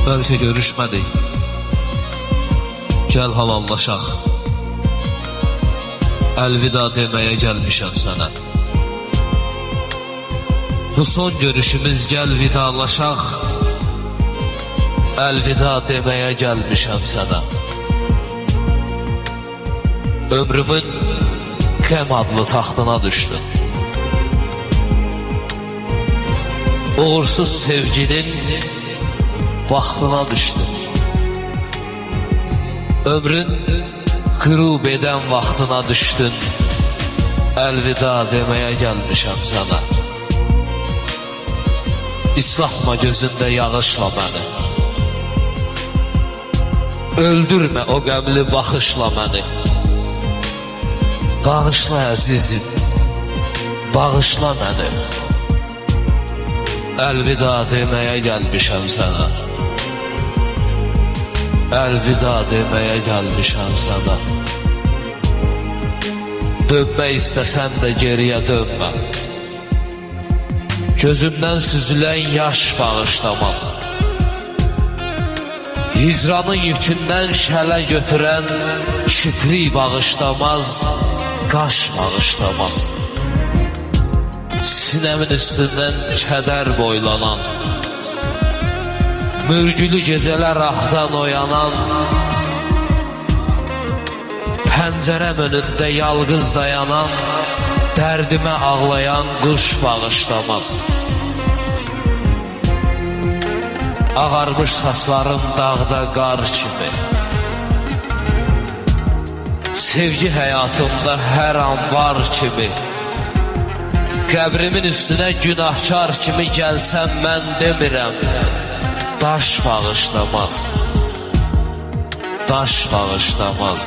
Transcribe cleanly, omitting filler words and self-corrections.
Belki görüşmedik. Gel halallaşaq. Elvida demeye gelmişəm sana. Bu son görüşümüz, gel vidalaşaq. Elvida demeye gelmişəm sana. Ömrümün qəm adlı taxtına düşdün. Uğursuz sevginin vaxtına düşdün. Ömrün qürub edən vaxtına düşdün. Elvida demeye gelmişəm sana. İslatma gözündə yağışla məni. Öldürmə o qəmli baxışla məni. Bağışla əzizim, bağışla məni. Elvida demeye gelmişəm sana. Elvida demeye gelmişəm sana. Dönmək istəsən də geriyə dönmə. Gözümdən süzülən yaş bağışlamaz. Hicranın yükündən şələ götürən şükrü bağışlamaz, qaş bağışlamaz. Sinəmin üstündən kədər boylanan, mürgülü gecələr ahdan oyanan, pəncərəm önündə yalqız dayanan, dərdimə ağlayan quş bağışlamaz. Ağarmış saçlarım dağda qar kimi, sevgi həyatımda hər an var kimi, qəbrimin üstünə günahkar kimi gəlsəm mən demirəm, daş bağışlamaz, daş bağışlamaz.